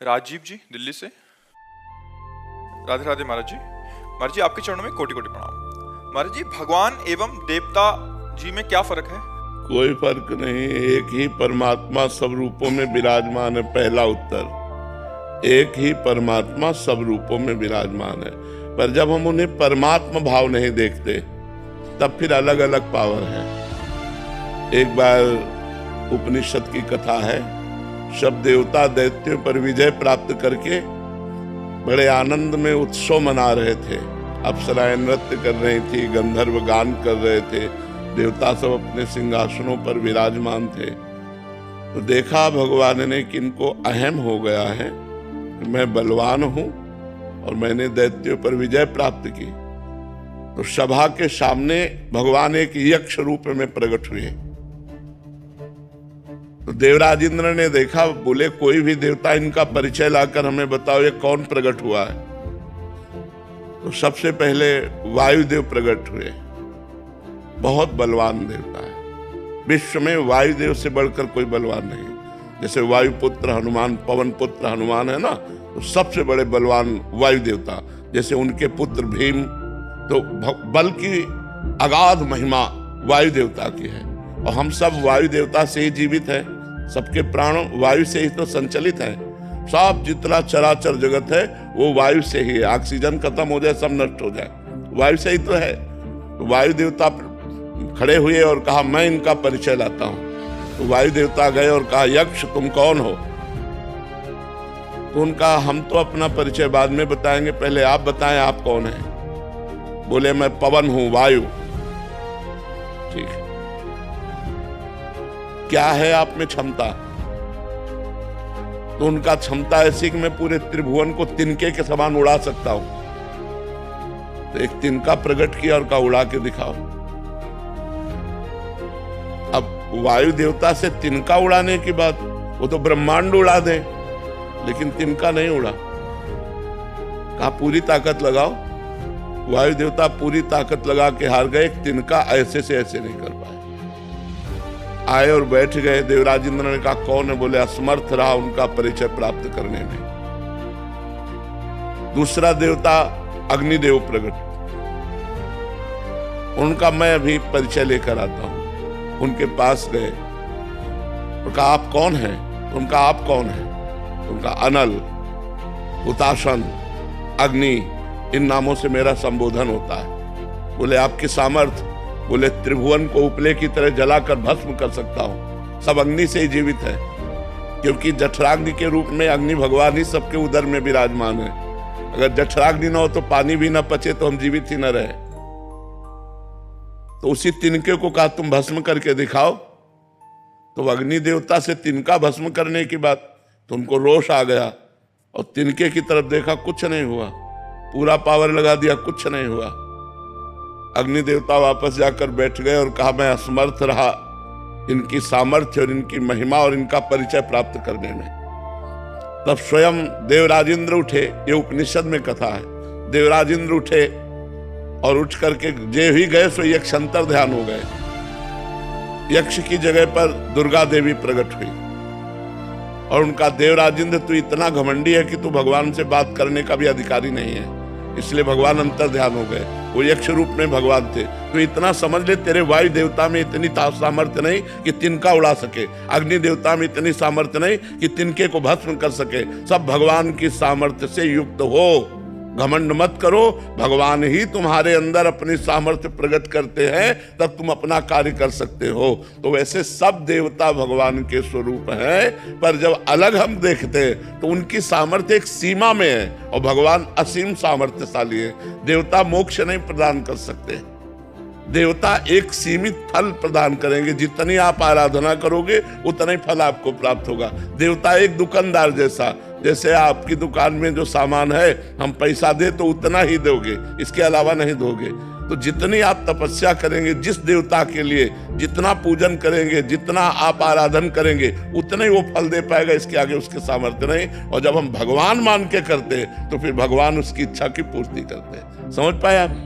राजीव जी दिल्ली से। राधे राधे महाराज जी। महाराज जी आपके चरणों में कोटि कोटि प्रणाम। महाराज जी भगवान एवं देवता जी में क्या फर्क है? कोई फर्क नहीं, एक ही परमात्मा सब रूपों में विराजमान है। पहला उत्तर, एक ही परमात्मा सब रूपों में विराजमान है। पर जब हम उन्हें परमात्मा भाव नहीं देखते तब फिर अलग अलग पावर है। एक बार उपनिषद की कथा है, सब देवता दैत्यों पर विजय प्राप्त करके बड़े आनंद में उत्सव मना रहे थे। अप्सराएं नृत्य कर रही थी, गंधर्व गान कर रहे थे, देवता सब अपने सिंहासनों पर विराजमान थे। तो देखा भगवान ने कि इनको अहम हो गया है, मैं बलवान हूं और मैंने दैत्यों पर विजय प्राप्त की। तो सभा के सामने भगवान एक यक्ष रूप में प्रकट हुए। तो देवराज इंद्र ने देखा, बोले कोई भी देवता इनका परिचय लाकर हमें बताओ, ये कौन प्रकट हुआ है। तो सबसे पहले वायुदेव प्रकट हुए। बहुत बलवान देवता है, विश्व में वायुदेव से बढ़कर कोई बलवान नहीं। जैसे वायुपुत्र हनुमान, पवन पुत्र हनुमान है ना, तो सबसे बड़े बलवान वायु देवता। जैसे उनके पुत्र भीम, तो बल की अगाध महिमा वायु देवता की है। और हम सब वायु देवता से ही जीवित है, सबके प्राण वायु से ही तो संचलित है। सब जितना चराचर जगत है वो वायु से ही है। ऑक्सीजन खत्म हो जाए, सब नष्ट हो जाए, वायु से ही तो है। तो वायु देवता खड़े हुए और कहा मैं इनका परिचय लाता हूं। तो वायु देवता गए और कहा यक्ष तुम कौन हो? तो उनका हम तो अपना परिचय बाद में बताएंगे, पहले आप बताएं आप कौन है। बोले मैं पवन हूं, वायु। ठीक है, क्या है आप में क्षमता? तो उनका क्षमता ऐसी कि मैं पूरे त्रिभुवन को तिनके के समान उड़ा सकता हूं। तो एक तिनका प्रकट किया और कहा उड़ा के दिखाओ। अब वायु देवता से तिनका उड़ाने की बात, वो तो ब्रह्मांड उड़ा दे, लेकिन तिनका नहीं उड़ा। कहा पूरी ताकत लगाओ। वायु देवता पूरी ताकत लगा के हार गए, तिनका ऐसे से ऐसे नहीं कर पाए। आए और बैठ गए। देवराज इंद्र ने कहा कौन है? बोले असमर्थ रहा उनका परिचय प्राप्त करने में। दूसरा देवता अग्निदेव प्रकट, उनका मैं अभी परिचय लेकर आता हूं। उनके पास गए, उनका आप कौन है? उनका आप कौन है? उनका अनल, हुताशन, अग्नि, इन नामों से मेरा संबोधन होता है। बोले आपकी सामर्थ्य? बोले त्रिभुवन को उपले की तरह जलाकर भस्म कर सकता हूं। सब अग्नि से ही जीवित है, क्योंकि जठराग्नि के रूप में अग्नि भगवान ही सबके उदर में विराजमान है। अगर जठराग्नि न हो तो पानी भी न पचे तो हम जीवित ही न रहे। तो उसी तिनके को कहा तुम भस्म करके दिखाओ। तो अग्नि देवता से तिनका भस्म करने की बात, तो उनको रोष आ गया और तिनके की तरफ देखा, कुछ नहीं हुआ। पूरा पावर लगा दिया, कुछ नहीं हुआ। अग्नि देवता वापस जाकर बैठ गए और कहा मैं असमर्थ रहा इनकी सामर्थ्य और इनकी महिमा और इनका परिचय प्राप्त करने में। तब स्वयं देवराज इंद्र उठे। ये उपनिषद में कथा है। देवराज इंद्र उठे और उठ करके जे ही गए सो यक्ष अंतर ध्यान हो गए। यक्ष की जगह पर दुर्गा देवी प्रकट हुई और उनका देवराज इंद्र तू इतना घमंडी है कि तू भगवान से बात करने का भी अधिकारी नहीं है। इसलिए भगवान अंतर ध्यान हो गए। वो यक्ष रूप में भगवान थे। तो इतना समझ ले, तेरे वायु देवता में इतनी सामर्थ्य नहीं कि तिनका उड़ा सके, अग्नि देवता में इतनी सामर्थ्य नहीं कि तिनके को भस्म कर सके। सब भगवान की सामर्थ्य से युक्त हो। घमंड मत करो, भगवान ही तुम्हारे अंदर अपनी सामर्थ्य प्रकट करते हैं, तब तुम अपना कार्य कर सकते हो। तो वैसे सब देवता भगवान के स्वरूप हैं, पर जब अलग हम देखते हैं तो उनकी सामर्थ्य एक सीमा में है और भगवान असीम सामर्थ्यशाली है। देवता मोक्ष नहीं प्रदान कर सकते, देवता एक सीमित फल प्रदान करेंगे। जितनी आप आराधना करोगे उतना ही फल आपको प्राप्त होगा। देवता एक दुकानदार जैसा, जैसे आपकी दुकान में जो सामान है हम पैसा दे तो उतना ही दोगे, इसके अलावा नहीं दोगे। तो जितनी आप तपस्या करेंगे, जिस देवता के लिए जितना पूजन करेंगे, जितना आप आराधन करेंगे, उतना ही वो फल दे पाएगा, इसके आगे उसके सामर्थ्य नहीं। और जब हम भगवान मान के करते हैं तो फिर भगवान उसकी इच्छा की पूर्ति करते हैं। समझ पाए आप?